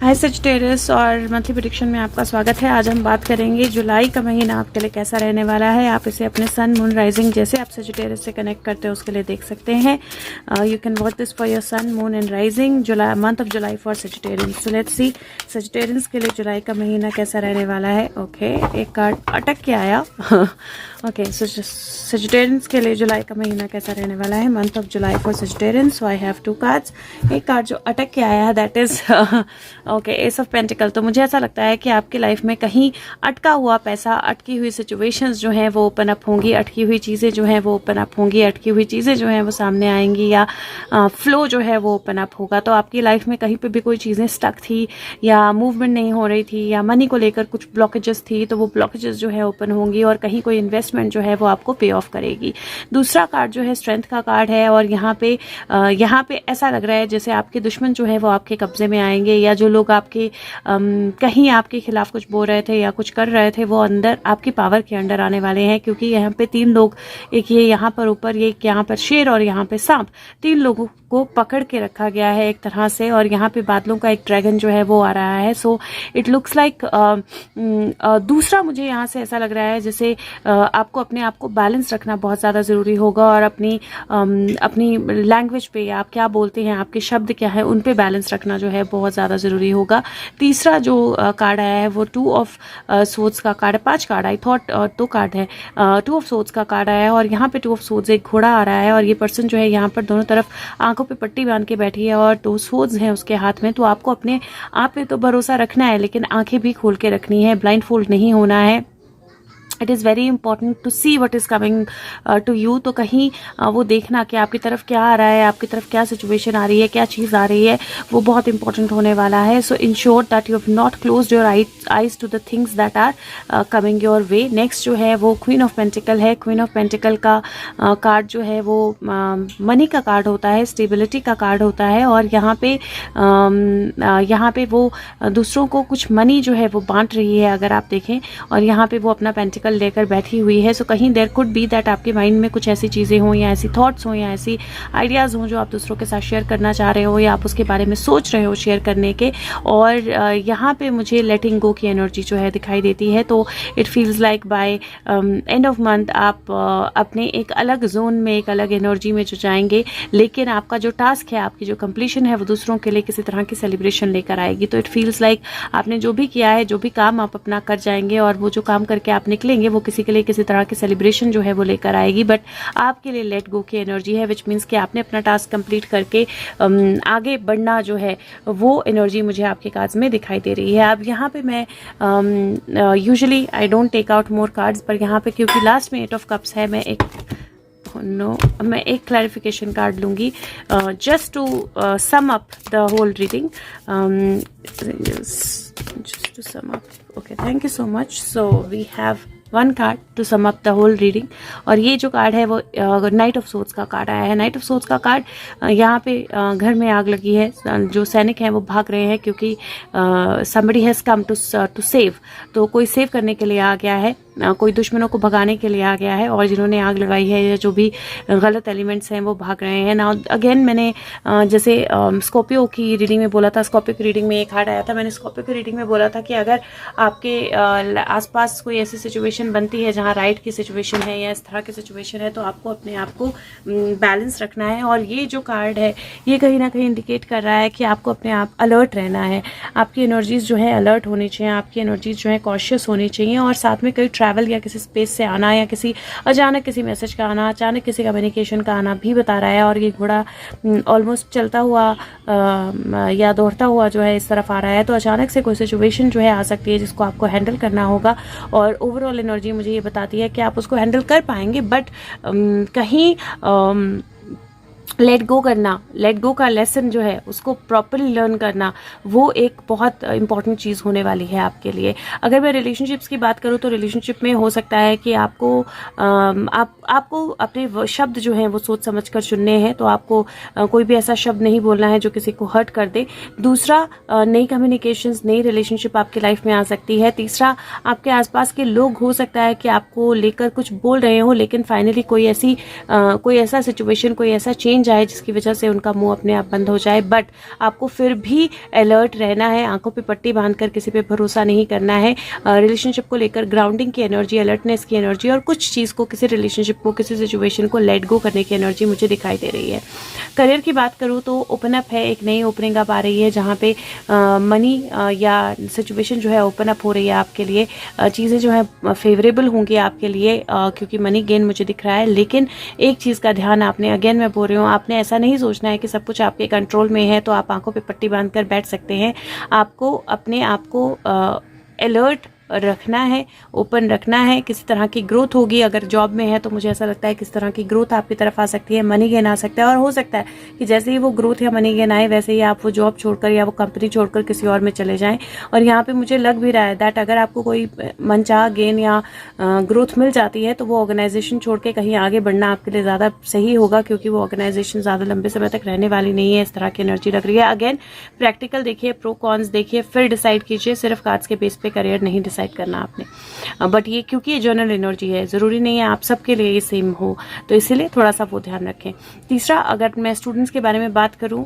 हाय Sagittarius और monthly prediction में आपका स्वागत है। आज हम बात करेंगे जुलाई का महीना आपके लिए कैसा रहने वाला है। आप इसे अपने सन मून राइजिंग जैसे आप सजिटेरियस से कनेक्ट करते हो उसके लिए देख सकते हैं। You can watch this for your sun moon and rising July month of July for Sagittarians. So let's see Sagittarians के लिए जुलाई का महीना कैसा रहने वाला है। ओके, एक कार्ड अटक के आया। ओके, सजिटेरियंस के लिए जुलाई का महीना कैसा रहने वाला है, month of July for Sagittarians. So I have two cards. एक कार्ड जो अटक के आया है that is okay, ace of pentacle. तो मुझे ऐसा लगता है कि आपकी लाइफ में कहीं अटका हुआ पैसा, अटकी हुई सिचुएशंस जो हैं वो ओपन अप होंगी, अटकी हुई चीज़ें जो हैं वो ओपन अप होंगी, अटकी हुई चीज़ें जो हैं वो सामने आएंगी, या फ्लो जो है वो ओपन अप होगा। तो आपकी लाइफ में कहीं पे भी कोई चीज़ें स्टक थी या मूवमेंट नहीं हो रही थी या मनी को लेकर कुछ ब्लॉकेजेस थी, तो वो ब्लॉकेजेस जो है ओपन होंगी और कहीं कोई इन्वेस्टमेंट जो है वो आपको पे ऑफ करेगी। दूसरा कार्ड जो है स्ट्रेंथ का कार्ड है और यहाँ पे ऐसा लग रहा है जैसे आपके दुश्मन जो है वो आपके कब्जे में आएंगे, या जो लोग आपके कहीं आपके खिलाफ कुछ बोल रहे थे या कुछ कर रहे थे वो अंदर आपकी पावर के अंडर आने वाले हैं। क्योंकि यहाँ पे तीन लोग, एक ये यहाँ पर ऊपर, ये यहाँ पर शेर और यहाँ पे सांप, तीन लोगों को पकड़ के रखा गया है एक तरह से। और यहाँ पे बादलों का एक ड्रैगन जो है वो आ रहा है। सो इट लुक्स लाइक दूसरा मुझे यहाँ से ऐसा लग रहा है जैसे आपको अपने आप को बैलेंस रखना बहुत ज़्यादा ज़रूरी होगा और अपनी लैंग्वेज पे या आप क्या बोलते हैं, आपके शब्द क्या है, उन पे बैलेंस रखना जो है बहुत ज़्यादा ज़रूरी होगा। तीसरा जो कार्ड आया है वो 2 ऑफ सोर्ड्स का कार्ड है। 5 कार्ड आई थॉट 2 कार्ड है। 2 ऑफ सोर्ड्स का कार्ड आया है और यहाँ पे 2 ऑफ सोर्ड्स, एक घोड़ा आ रहा है और ये पर्सन जो है यहाँ पर दोनों तरफ आंखों पे पट्टी बांध के बैठी है और 2 सोर्ड्स हैं उसके हाथ में। तो आपको अपने आप पे तो भरोसा रखना है लेकिन आंखें भी खोल के रखनी है, ब्लाइंड फोल्ड नहीं होना है। It is very important to see what is coming to you. तो कहीं वो देखना कि आपकी तरफ क्या आ रहा है, आपकी तरफ क्या सिचुएशन आ रही है, क्या चीज़ आ रही है, वो बहुत इंपॉर्टेंट होने वाला है। So ensure that you have not closed your eyes to the things that are coming your way. Next जो है वो क्वीन ऑफ पेंटिकल है। क्वीन ऑफ पेंटिकल का कार्ड जो है वो मनी का कार्ड होता है, स्टेबिलिटी का कार्ड होता है और यहाँ पे वो दूसरों को कुछ मनी जो है वो बांट रही है अगर आप देखें, और यहाँ पे वो अपना पेंटिकल लेकर बैठी हुई है। सो कहीं देयर कुड बी दैट आपके माइंड में कुछ ऐसी चीज़ें हों या ऐसी थॉट्स हों या ऐसी आइडियाज़ हों जो आप दूसरों के साथ शेयर करना चाह रहे हो या आप उसके बारे में सोच रहे हो शेयर करने के। और यहाँ पे मुझे लेटिंग गो की एनर्जी जो है दिखाई देती है। तो it feels like by end of month आप अपने एक अलग जोन में, एक अलग एनर्जी में जो जाएंगे, लेकिन आपका जो टास्क है, आपकी जो कंप्लीशन है वो दूसरों के लिए किसी तरह की सेलिब्रेशन लेकर आएगी। तो इट फील्स लाइक आपने जो भी किया है, जो भी काम आप अपना कर जाएंगे और वो जो काम करके आप निकलेंगे वो किसी के लिए किसी तरह की सेलिब्रेशन जो है वो लेकर आएगी। बट आपके लिए लेट गो की एनर्जी है, विच मीन्स कि आपने अपना टास्क कंप्लीट करके आगे बढ़ना जो है वो एनर्जी मुझे आपके कार्ड्स में दिखाई दे रही है। अब यहाँ पे मैं usually I don't take out more cards, पर यहाँ पे क्योंकि लास्ट में 8 ऑफ कप्स है, मैं एक क्लैरिफिकेशन कार्ड लूँगी just to sum up the whole reading. Just to sum up. Okay, thank you so much. So we have one card to sum up the whole reading. और ये जो card है वो night of swords का card आया है। Night of swords का card, यहाँ पे घर में आग लगी है, जो सैनिक हैं वो भाग रहे हैं क्योंकि somebody has come to save। तो कोई सेव करने के लिए आ गया है, कोई दुश्मनों को भगाने के लिए आ गया है और जिन्होंने आग लगाई है या जो भी गलत एलिमेंट्स हैं वो भाग रहे हैं। नाउ अगेन मैंने जैसे स्कॉर्पियो की रीडिंग में बोला था, स्कॉर्पियो की रीडिंग में एक कार्ड आया था, मैंने स्कॉर्पियो की रीडिंग में बोला था कि अगर आपके आसपास कोई ऐसी सिचुएशन बनती है जहाँ राइट की सिचुएशन है या इस तरह की सिचुएशन है तो आपको अपने आप को बैलेंस रखना है। और ये जो कार्ड है ये कहीं ना कहीं इंडिकेट कर रहा है कि आपको अपने आप अलर्ट रहना है, आपकी एनर्जीज जो है अलर्ट होनी चाहिए, आपकी एनर्जीज जो है कॉशियस होनी चाहिए। और साथ में कई ट्रैवल या किसी स्पेस से आना या किसी अचानक किसी मैसेज का आना, अचानक किसी कम्युनिकेशन का आना भी बता रहा है। और ये घोड़ा ऑलमोस्ट चलता हुआ या दौड़ता हुआ जो है इस तरफ आ रहा है। तो अचानक से कोई सिचुएशन जो है आ सकती है जिसको आपको हैंडल करना होगा। और ओवरऑल एनर्जी मुझे ये बताती है कि आप उसको हैंडल कर पाएंगे, बट कहीं लेट गो करना, लेट गो का लेसन जो है उसको प्रॉपरली लर्न करना, वो एक बहुत इंपॉर्टेंट चीज़ होने वाली है आपके लिए। अगर मैं रिलेशनशिप्स की बात करूँ तो रिलेशनशिप में हो सकता है कि आपको अपने शब्द जो हैं वो सोच समझ कर चुनने हैं। तो आपको कोई भी ऐसा शब्द नहीं बोलना है जो किसी को हर्ट कर दे। दूसरा, नई कम्युनिकेशंस, नई रिलेशनशिप आपकी लाइफ में आ सकती है। तीसरा, आपके आसपास के लोग हो सकता है कि आपको लेकर कुछ बोल रहे हो लेकिन फाइनली कोई ऐसा सिचुएशन, कोई ऐसा चेंज चेंज आए जिसकी वजह से उनका मुंह अपने आप बंद हो जाए, बट आपको फिर भी अलर्ट रहना है, आंखों पे पट्टी बांधकर किसी पे भरोसा नहीं करना है। रिलेशनशिप को लेकर ग्राउंडिंग की एनर्जी, अलर्टनेस की एनर्जी और कुछ चीज़ को, किसी रिलेशनशिप को, किसी सिचुएशन को लेट गो करने की एनर्जी मुझे दिखाई दे रही है। करियर की बात करूँ तो ओपन अप है, एक नई ओपनिंग आप आ रही है जहाँ पे मनी या सिचुएशन जो है ओपन अप हो रही है आपके लिए। चीज़ें जो है फेवरेबल होंगी आपके लिए क्योंकि मनी गेन मुझे दिख रहा है। लेकिन एक चीज़ का ध्यान आपने, अगेन मैं बोल रही हूँ, आपने ऐसा नहीं सोचना है कि सब कुछ आपके कंट्रोल में है तो आप आंखों पे पट्टी बांधकर बैठ सकते हैं। आपको अपने आप को अलर्ट रखना है, ओपन रखना है। किसी तरह की ग्रोथ होगी, अगर जॉब में है तो मुझे ऐसा लगता है किस तरह की ग्रोथ आपकी तरफ आ सकती है, मनी गेन आ सकता है। और हो सकता है कि जैसे ही वो ग्रोथ या मनी गेन आए वैसे ही आप वो जॉब छोड़कर या वो कंपनी छोड़कर किसी और में चले जाएं। और यहाँ पे मुझे लग भी रहा है दैट अगर आपको कोई मनचाहा गेन या ग्रोथ मिल जाती है तो वो ऑर्गेनाइजेशन छोड़ के कहीं आगे बढ़ना आपके लिए ज़्यादा सही होगा, क्योंकि वो ऑर्गेनाइजेशन ज़्यादा लंबे समय तक रहने वाली नहीं है। इस तरह की एनर्जी लग रही है। अगेन प्रैक्टिकल देखिए, प्रो कॉन्स देखिए, फिर डिसाइड कीजिए। सिर्फ कार्ड्स के बेस पे करियर नहीं डिसाइड करना आपने। बट ये क्योंकि ये जनरल एनर्जी है, ज़रूरी नहीं है आप सबके लिए ये सेम हो, तो इसीलिए थोड़ा सा वो ध्यान रखें। तीसरा, अगर मैं स्टूडेंट्स के बारे में बात करूं,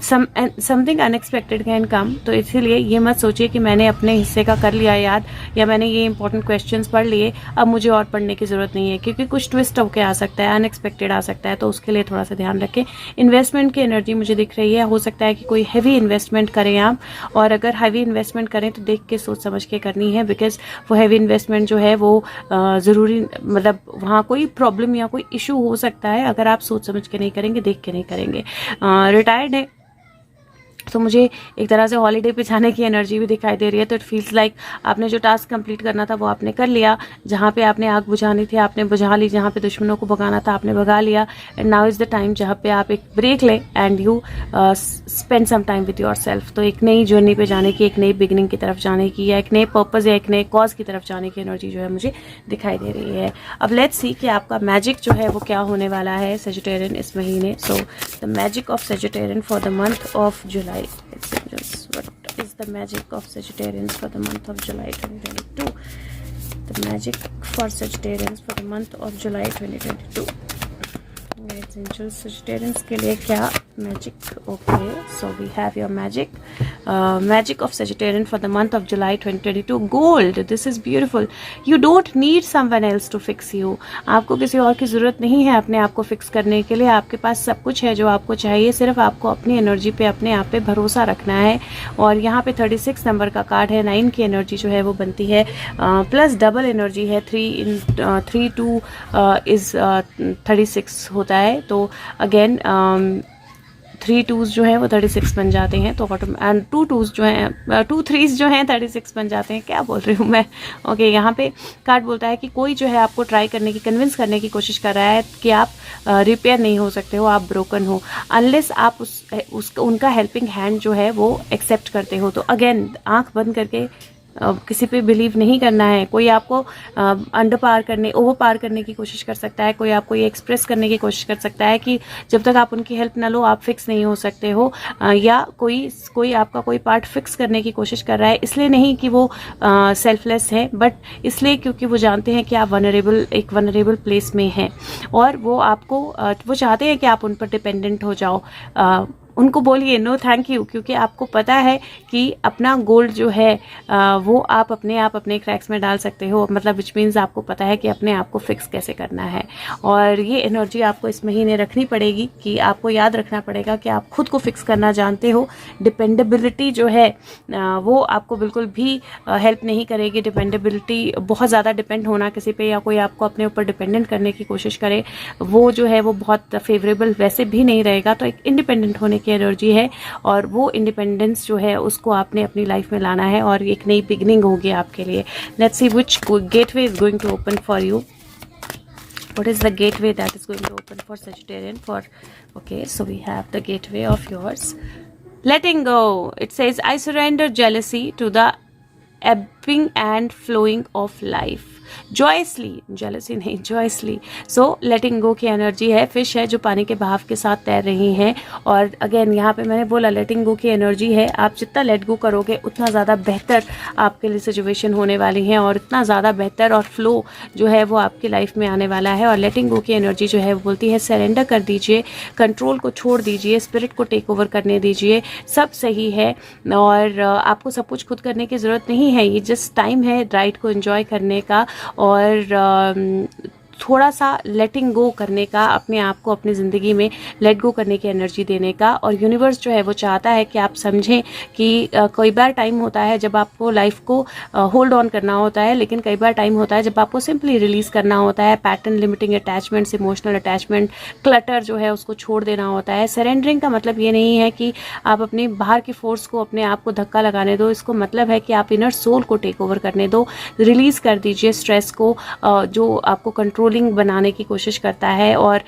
समथिंग अनएक्सपेक्टेड कैन कम, तो इसीलिए ये मत सोचिए कि मैंने अपने हिस्से का कर लिया याद या मैंने ये इंपॉर्टेंट क्वेश्चंस पढ़ लिए, अब मुझे और पढ़ने की ज़रूरत नहीं है, क्योंकि कुछ ट्विस्ट होकर आ सकता है, अनएक्सपेक्टेड आ सकता है, तो उसके लिए थोड़ा सा ध्यान रखें। इन्वेस्टमेंट की एनर्जी मुझे दिख रही है, हो सकता है कि कोई हैवी इन्वेस्टमेंट करें आप, और अगर हैवी इन्वेस्टमेंट करें तो देख के सोच समझ के करनी है, बिकॉज वो हैवी इन्वेस्टमेंट जो है वो ज़रूरी, मतलब वहाँ कोई प्रॉब्लम या कोई इशू हो सकता है अगर आप सोच समझ के नहीं करेंगे, देख के नहीं करेंगे। रिटायर्ड है तो मुझे एक तरह से हॉलीडे पे जाने की एनर्जी भी दिखाई दे रही है। तो इट फील्स लाइक आपने जो टास्क कंप्लीट करना था वो आपने कर लिया, जहाँ पे आपने आग बुझानी थी आपने बुझा ली, जहाँ पे दुश्मनों को भगाना था आपने भगा लिया। And now is the time जहाँ पे आप एक ब्रेक लें and you spend some time with yourself. तो एक नई जर्नी पे जाने की, एक नई बिगिनिंग की तरफ जाने की, या एक नए पर्पज़ या एक नए कॉज की तरफ जाने की एनर्जी जो है मुझे दिखाई दे रही है। अब लेट्स सी कि आपका मैजिक जो है वो क्या होने वाला है सेजिटेरियन इस महीने। So the magic of Sagittarian for the month of July. What is the magic of Sagittarians for the month of July 2022? The magic for Sagittarians for the month of July 2022. Sagittarians के लिए क्या magic? Okay, so we have your magic. Magic of Sagittarian for the month of July 2022. Gold. This is beautiful. You don't need someone else to fix you. आपको किसी और की जरूरत नहीं है अपने आप को फिक्स करने के लिए. आपके पास सब कुछ है जो आपको चाहिए, सिर्फ आपको अपनी एनर्जी पे, अपने आप पे भरोसा रखना है. और यहाँ पे 36 नंबर का कार्ड है. 9 की एनर्जी जो है वो बनती है, प्लस डबल एनर्जी है. 3 2 इज 36 होता है. तो अगेन 3 2s जो हैं वो 36 बन जाते हैं. तो एंड 2 2s जो हैं, 2 3s जो हैं 36 बन जाते हैं. क्या बोल रही हूँ मैं? ओके, यहाँ पे कार्ड बोलता है कि कोई जो है आपको ट्राई करने की, कन्विंस करने की कोशिश कर रहा है कि आप रिपेयर नहीं हो सकते हो, आप ब्रोकन हो, अनलेस आप उनका हेल्पिंग हैंड जो है वो एक्सेप्ट करते हो. तो अगेन आंख बंद करके किसी पे बिलीव नहीं करना है. कोई आपको अंडर पार करने, ओवर पार करने की कोशिश कर सकता है. कोई आपको ये एक्सप्रेस करने की कोशिश कर सकता है कि जब तक आप उनकी हेल्प ना लो आप फिक्स नहीं हो सकते हो. या कोई आपका कोई पार्ट फिक्स करने की कोशिश कर रहा है. इसलिए नहीं कि वो सेल्फलेस है, बट इसलिए क्योंकि वो जानते हैं कि आप एक वनरेबल प्लेस में हैं, और वो आपको वो चाहते हैं कि आप उन पर डिपेंडेंट हो जाओ. उनको बोलिए नो थैंक यू, क्योंकि आपको पता है कि अपना गोल्ड जो है वो आप अपने क्रैक्स में डाल सकते हो. मतलब विच मीन्स आपको पता है कि अपने आप को फिक्स कैसे करना है. और ये एनर्जी आपको इस महीने रखनी पड़ेगी कि आपको याद रखना पड़ेगा कि आप खुद को फिक्स करना जानते हो. डिपेंडेबिलिटी जो है वो आपको बिल्कुल भी हेल्प नहीं करेगी. डिपेंडेबिलिटी, बहुत ज़्यादा डिपेंड होना किसी पे, या कोई आपको अपने ऊपर डिपेंडेंट करने की कोशिश करे, वो जो है वो बहुत फेवरेबल वैसे भी नहीं रहेगा. तो एक इंडिपेंडेंट होने की एनर्जी है, और वो इंडिपेंडेंस जो है उसको आपने अपनी लाइफ में लाना है, और एक नई बिगनिंग होगी आपके लिए. Let's see which gateway is going to open for you. What is the gateway that is going to open for Sagittarian? Okay, so we have the gateway of yours. Letting go. It says, I surrender jealousy to the ebbing and flowing of life. Joyously, jealousy नहीं, joyously. सो लेटिंग गो की energy है। Fish है जो पानी के बहाव के साथ तैर रही हैं। और अगेन यहाँ पे मैंने बोला लेटिंग गो की एनर्जी है। आप जितना लेट गो करोगे उतना ज़्यादा बेहतर आपके लिए सिचुएशन होने वाली है, और इतना ज़्यादा बेहतर और फ्लो जो है वो आपकी लाइफ में आने वाला है। और लेटिंग गो की एनर्जी जो है वो बोलती है सरेंडर कर दीजिए, कंट्रोल को छोड़ दीजिए, स्पिरिट को टेक ओवर करने दीजिए, सब सही है और आपको सब कुछ खुद करने की ज़रूरत नहीं है। ये जस्ट टाइम है राइड को एंजॉय करने का और थोड़ा सा लेटिंग गो करने का, अपने आप को अपनी ज़िंदगी में लेट गो करने की एनर्जी देने का। और यूनिवर्स जो है वो चाहता है कि आप समझें कि कई बार टाइम होता है जब आपको लाइफ को होल्ड ऑन करना होता है, लेकिन कई बार टाइम होता है जब आपको सिंपली रिलीज़ करना होता है। Pattern, limiting attachments, emotional attachment, clutter जो है उसको छोड़ देना होता है। सरेंडरिंग का मतलब ये नहीं है कि आप अपने बाहर की फोर्स को अपने आप को धक्का लगाने दो, इसको मतलब है कि आप इनर सोल को टेक ओवर करने दो, रिलीज़ कर दीजिए स्ट्रेस को जो आपको कंट्रोलिंग बनाने की कोशिश करता है, और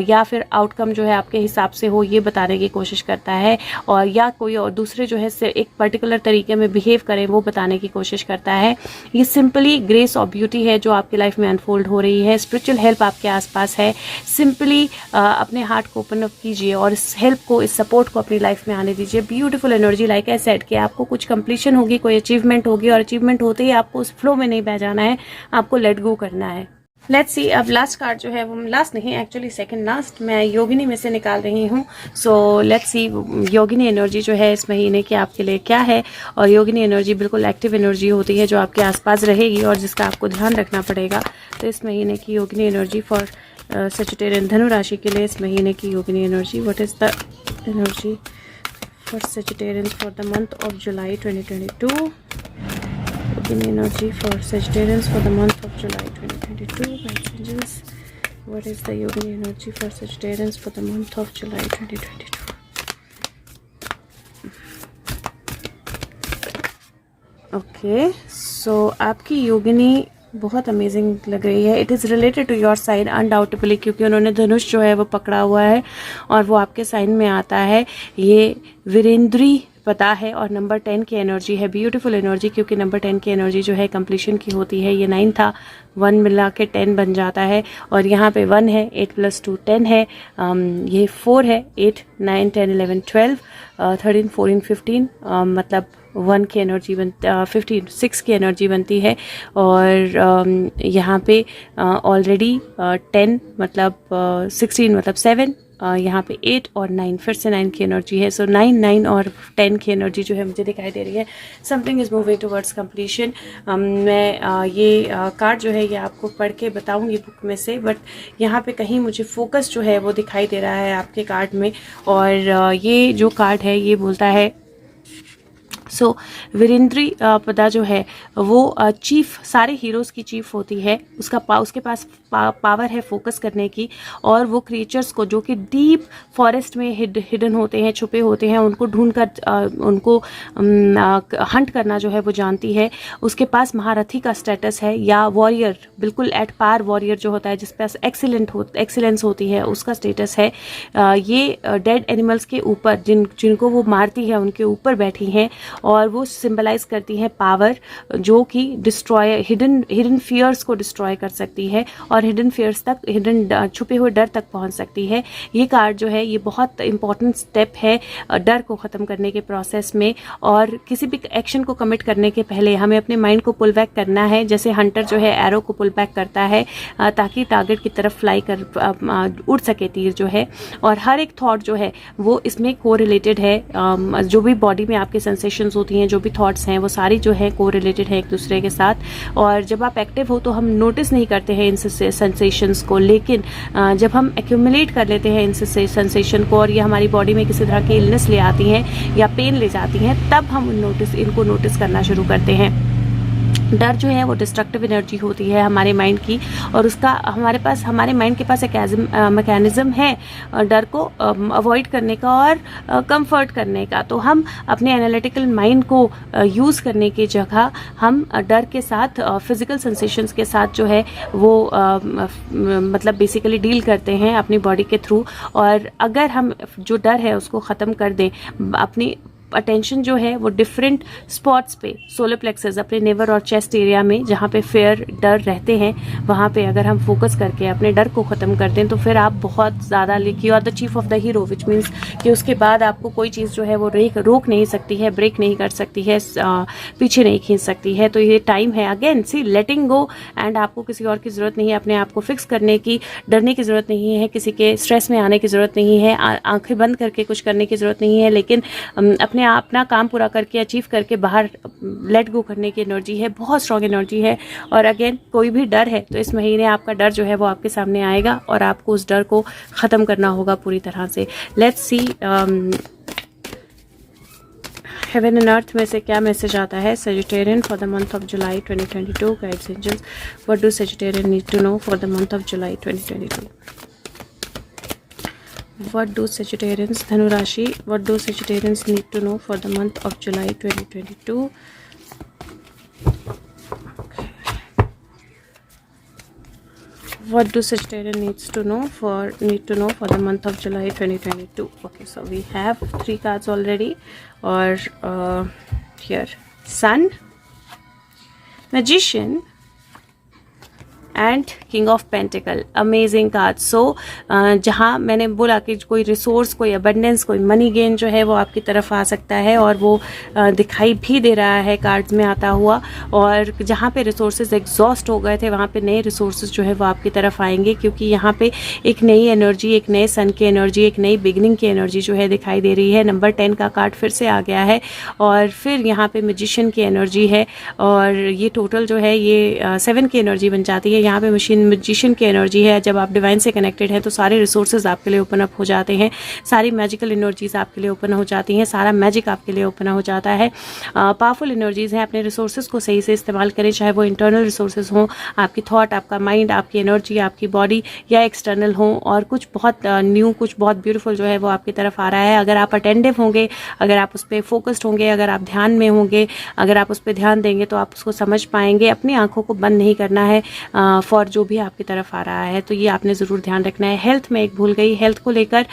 या फिर आउटकम जो है आपके हिसाब से हो ये बताने की कोशिश करता है, और या कोई और दूसरे जो है एक पर्टिकुलर तरीके में बिहेव करें वो बताने की कोशिश करता है। ये सिंपली ग्रेस और ब्यूटी है जो आपकी लाइफ में अनफोल्ड हो रही है। स्पिरिचुअल हेल्प आपके आसपास है। सिंपली अपने हार्ट को ओपन अप कीजिए और इस हेल्प को, इस सपोर्ट को अपनी लाइफ में आने दीजिए। Beautiful energy, like I said कि आपको कुछ कंप्लीशन होगी, कोई अचीवमेंट होगी, और अचीवमेंट होते ही आपको उस फ्लो में नहीं बह जाना है, आपको लेट गो करना है। लेट्स सी, अब लास्ट कार्ड जो है वो, लास्ट नहीं एक्चुअली सेकंड लास्ट, मैं योगिनी में से निकाल रही हूँ। सो लेट्स सी योगिनी एनर्जी जो है इस महीने की आपके लिए क्या है। और योगिनी एनर्जी बिल्कुल एक्टिव एनर्जी होती है जो आपके आसपास रहेगी और जिसका आपको ध्यान रखना पड़ेगा। तो इस महीने की योगिनी एनर्जी फॉर सजिटेरियन धनु राशि के लिए इस महीने की Yogini energy, what is the energy for Sagittarian for the month of July 2022। Yogini energy for Sagittarians for the month of July 2022. Bright angels, what is the Yogini energy for Sagittarians for the month of July 2022? Okay, so आपकी योगिनी बहुत amazing लग रही है। It is related to your sign undoubtedly, क्योंकि उन्होंने धनुष जो है वो पकड़ा हुआ है और वो आपके साइन में आता है। ये वीरेंद्री पता है और नंबर 10 की एनर्जी है। ब्यूटीफुल एनर्जी, क्योंकि नंबर 10 की एनर्जी जो है कंप्लीशन की होती है। ये 9 था, 1 मिला के 10 बन जाता है, और यहाँ पे 1 है, 8 + 2 10 है, ये 4 है, 8 9 10 11 12 13 14 15 मतलब 1 की एनर्जी 15 6 की एनर्जी बनती है। और यहाँ पे ऑलरेडी 10 मतलब 16 मतलब 7, यहाँ पे 8 और 9, फिर से 9 की एनर्जी है। सो 9 9 और 10 की एनर्जी जो है मुझे दिखाई दे रही है। Something is moving towards completion. मैं ये कार्ड जो है ये आपको पढ़ के बताऊंगी बुक में से, बट यहाँ पे कहीं मुझे फोकस जो है वो दिखाई दे रहा है आपके कार्ड में। और ये जो कार्ड है ये बोलता है, सो वीरेंद्री पदा जो है वो चीफ, सारे हीरोज़ की चीफ होती है। उसके पास पावर है फोकस करने की, और वो क्रिएचर्स को जो कि डीप फॉरेस्ट में हिडन होते हैं, छुपे होते हैं, उनको ढूंढ कर उनको हंट करना जो है वो जानती है। उसके पास महारथी का स्टेटस है, या वॉरियर, बिल्कुल एट पार वॉरियर जो होता है जिस पास एक्सीलेंस होती है, उसका स्टेटस है। ये डेड एनिमल्स के ऊपर जिनको वो मारती है उनके ऊपर बैठी हैं, और वो सिंबलाइज करती हैं पावर, जो कि डिस्ट्रॉय हिडन फियर्स को डिस्ट्रॉय कर सकती है, और हिडन फियर्स तक, हिडन छुपे हुए डर तक पहुंच सकती है। ये कार्ड जो है ये बहुत इंपॉर्टेंट स्टेप है डर को ख़त्म करने के प्रोसेस में। और किसी भी एक्शन को कमिट करने के पहले हमें अपने माइंड को पुल बैक करना है, जैसे हंटर जो है एरो को पुल बैक करता है ताकि टारगेट की तरफ फ्लाई कर उड़ सके तीर जो है। और हर एक थॉट जो है वो इसमें को रिलेटेड है। जो भी बॉडी में आपके सेंसेशंस होती हैं, जो भी थॉट्स हैं, वो सारी जो है को रिलेटेड है एक दूसरे के साथ। और जब आप एक्टिव हो तो हम नोटिस नहीं करते हैं इन सेंसेशंस को, लेकिन जब हम एक्यूमुलेट कर लेते हैं इन सेंसेशन को, और ये हमारी बॉडी में किसी तरह की इलनेस ले आती हैं या पेन ले जाती हैं, तब हम इनको नोटिस करना शुरू करते हैं। डर जो है वो डिस्ट्रक्टिव एनर्जी होती है हमारे माइंड की, और उसका हमारे माइंड के पास एक मैकेनिज्म है डर को अवॉइड करने का और कंफर्ट करने का। तो हम अपने एनालिटिकल माइंड को यूज़ करने की जगह हम डर के साथ, फिजिकल सेंसेशंस के साथ जो है वो मतलब बेसिकली डील करते हैं अपनी बॉडी के थ्रू। और अगर हम जो डर है उसको ख़त्म कर दें, अपनी अटेंशन जो है वो डिफरेंट स्पॉट्स पे, सोलर प्लेक्सस, अपने नेवर और चेस्ट एरिया में जहाँ पे फेयर, डर रहते हैं, वहाँ पे अगर हम फोकस करके अपने डर को ख़त्म कर दें तो फिर आप बहुत ज़्यादा, you are the chief of the hero, which means कि उसके बाद आपको कोई चीज़ जो है वो रोक नहीं सकती है, ब्रेक नहीं कर सकती है, पीछे नहीं खींच सकती है। तो ये टाइम है again C letting go, and आपको किसी और की ज़रूरत नहीं है अपने आप को फिक्स करने की, डरने की ज़रूरत नहीं है, किसी के स्ट्रेस में आने की ज़रूरत नहीं है, आंखें बंद करके कुछ करने की ज़रूरत नहीं है, लेकिन अपना काम पूरा करके, अचीव करके बाहर लेट गो करने की एनर्जी है, बहुत स्ट्रॉन्ग एनर्जी है। और अगेन कोई भी डर है तो इस महीने आपका डर जो है वो आपके सामने आएगा और आपको उस डर को ख़त्म करना होगा पूरी तरह से। Let's see heaven and earth में से क्या मैसेज आता है Sagittarian for the month of July 2022। Guides angels, what do Sagittarian need to know for the month of July 2022? What do Sagittarians, Dhanu Rashi, what do Sagittarians need to know for the month of July 2022? Okay. What do Sagittarian need to know for the month of July 2022? Okay, so we have 3 cards already, or here Sun, Magician and king of pentacle. Amazing card. So जहाँ मैंने बोला कि कोई resource, कोई abundance, कोई money gain जो है वो आपकी तरफ आ सकता है, और वो दिखाई भी दे रहा है कार्ड्स में आता हुआ। और जहाँ पे रिसोर्सेज एग्जॉस्ट हो गए थे वहाँ पे नए रिसोर्सेज जो है वो आपकी तरफ आएंगे, क्योंकि यहाँ पे एक नई एनर्जी, एक नए सन की एनर्जी, एक नई बिगनिंग की एनर्जी जो है दिखाई दे रही है। नंबर 10 का कार्ड फिर से आ गया है, और फिर यहाँ पे मैजिशियन की एनर्जी है, और ये टोटल जो है ये 7 की एनर्जी बन जाती है। यहाँ पे मैजिशियन की एनर्जी है। जब आप डिवाइन से कनेक्टेड हैं तो सारे रिसोर्सेज आपके लिए ओपन अप हो जाते हैं, सारी मैजिकल एनर्जीज आपके लिए ओपन हो जाती हैं, सारा मैजिक आपके लिए ओपन हो जाता है। पावरफुल एनर्जीज हैं। अपने रिसोर्सेज को सही से इस्तेमाल करें, चाहे वो इंटरनल रिसोर्सेज हों, आपकी थॉट, आपका माइंड, आपकी एनर्जी, आपकी बॉडी, या एक्सटर्नल हों, और कुछ बहुत न्यू, कुछ बहुत ब्यूटीफुल जो है वो आपकी तरफ आ रहा है। अगर आप अटेंटिव होंगे, अगर आप उस पर फोकस्ड होंगे, अगर आप ध्यान में होंगे, अगर आप उस पर ध्यान देंगे तो आप उसको समझ पाएंगे। अपनी आंखों को बंद नहीं करना है फॉर जो भी आपकी तरफ आ रहा है, तो ये आपने ज़रूर ध्यान रखना है। हेल्थ में एक भूल गई, हेल्थ को लेकर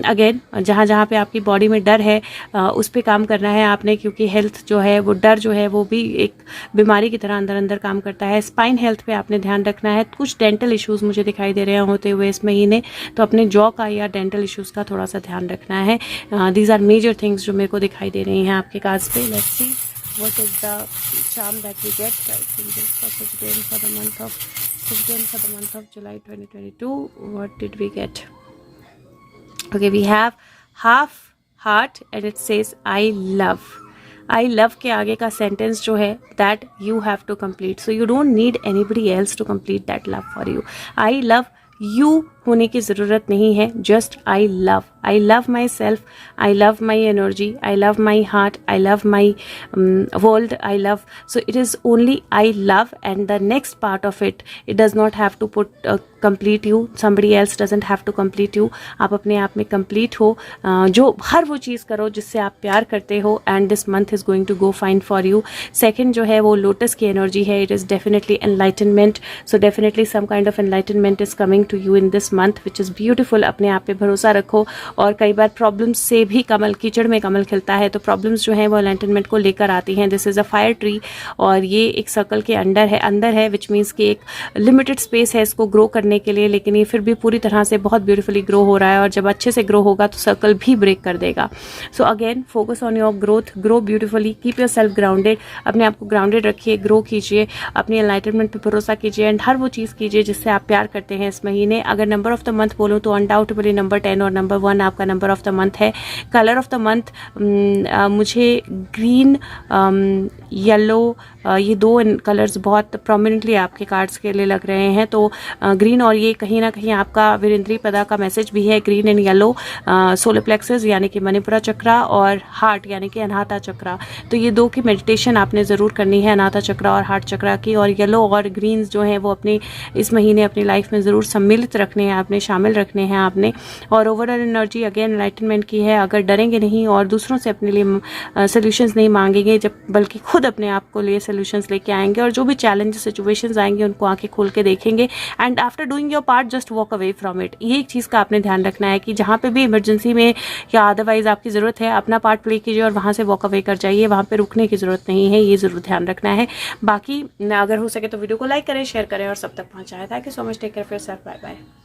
अगेन जहाँ जहाँ पे आपकी बॉडी में डर है उस पर काम करना है आपने, क्योंकि हेल्थ जो है वो, डर जो है वो भी एक बीमारी की तरह अंदर अंदर काम करता है। स्पाइन हेल्थ पे आपने ध्यान रखना है। कुछ डेंटल इश्यूज़ मुझे दिखाई दे रहे हैं होते हुए इस महीने, तो अपने जॉ का या डेंटल इश्यूज़ का थोड़ा सा ध्यान रखना है। दीज आर मेजर थिंग्स जो मेरे को दिखाई दे रही हैं आपके कार्ड्स पे। Let's see what is the charm that we get for the month of July 2022. What did we get? Okay, we have half heart and it says I love के आगे का सेंटेंस जो है that you have to complete, so you don't need anybody else to complete that love for you. I love you होने की ज़रूरत नहीं है, just I love myself, I love my energy, I love my heart, I love my world, I love, so it is only I love, and the next part of it does not have to put complete you, somebody else doesn't have to complete you. आप अपने आप में complete हो, जो हर वो चीज़ करो जिससे आप प्यार करते हो, and this month is going to go fine for you. Second जो है वो लोटस की एनर्जी है, it is definitely enlightenment, so definitely some kind of enlightenment is coming to you in this month which is beautiful. अपने आप पे भरोसा रखो, और कई बार प्रॉब्लम्स से भी कमल, कीचड़ में कमल खिलता है, तो प्रॉब्लम्स जो हैं वो एनलाइटनमेंट को लेकर आती हैं। This is a fire tree, और ये एक सर्कल के अंदर है विच मीन्स कि एक लिमिटेड स्पेस है इसको ग्रो करने के लिए, लेकिन ये फिर भी पूरी तरह से बहुत ब्यूटीफुली ग्रो हो रहा है, और जब अच्छे से ग्रो होगा तो सर्कल भी ब्रेक कर देगा। So again focus on your growth, grow beautifully, keep your self grounded, अपने आप को ग्राउंडेड रखिए, ग्रो कीजिए, अपनी एनलाइटनमेंट पे भरोसा कीजिए, एंड हर वो चीज़ कीजिए जिससे आप प्यार करते हैं इस महीने। अगर नंबर ऑफ द मंथ बोलूँ तो अनडाउटेबली नंबर 10 और नंबर 1 आपका नंबर ऑफ द मंथ है। कलर ऑफ द मंथ मुझे ग्रीन, येलो, ये दो कलर्स बहुत प्रोमिनेंटली आपके कार्ड्स के लिए लग रहे हैं। तो ग्रीन, और ये कहीं ना कहीं आपका वीरेंद्री पदा का मैसेज भी है। Green and yellow, solar plexus यानी कि मणिपुरा चक्रा, और हार्ट यानी कि अनाहता चक्रा। तो ये दो की मेडिटेशन आपने ज़रूर करनी है, अनाहता चक्रा और हार्ट चक्रा की। और येलो और ग्रीन्स जो हैं वो अपनी इस महीने अपनी लाइफ में ज़रूर सम्मिलित रखने हैं आपने, शामिल रखने हैं आपने। और ओवरऑल एनर्जी अगेन एनलाइटनमेंट की है। अगर डरेंगे नहीं और दूसरों से अपने लिए सोल्यूशंस नहीं मांगेंगे, जब बल्कि खुद अपने आप को लिए सोल्यूशंस लेके आएंगे और जो भी चैलेंजेस सिचुएशंस आएंगे उनको आंखें खोल के देखेंगे and after doing your part just walk away from it. ये एक चीज़ का आपने ध्यान रखना है कि जहाँ पे भी इमरजेंसी में या अदरवाइज आपकी ज़रूरत है, अपना पार्ट प्ले कीजिए और वहाँ से वॉक अवे कर जाइए। वहाँ पे रुकने की ज़रूरत नहीं है, ये ज़रूर ध्यान रखना है। बाकी अगर हो सके तो वीडियो को लाइक करें, शेयर करें और सब तक पहुँचाएं। Thank you so much, take care, फिर सर, बाय बाय।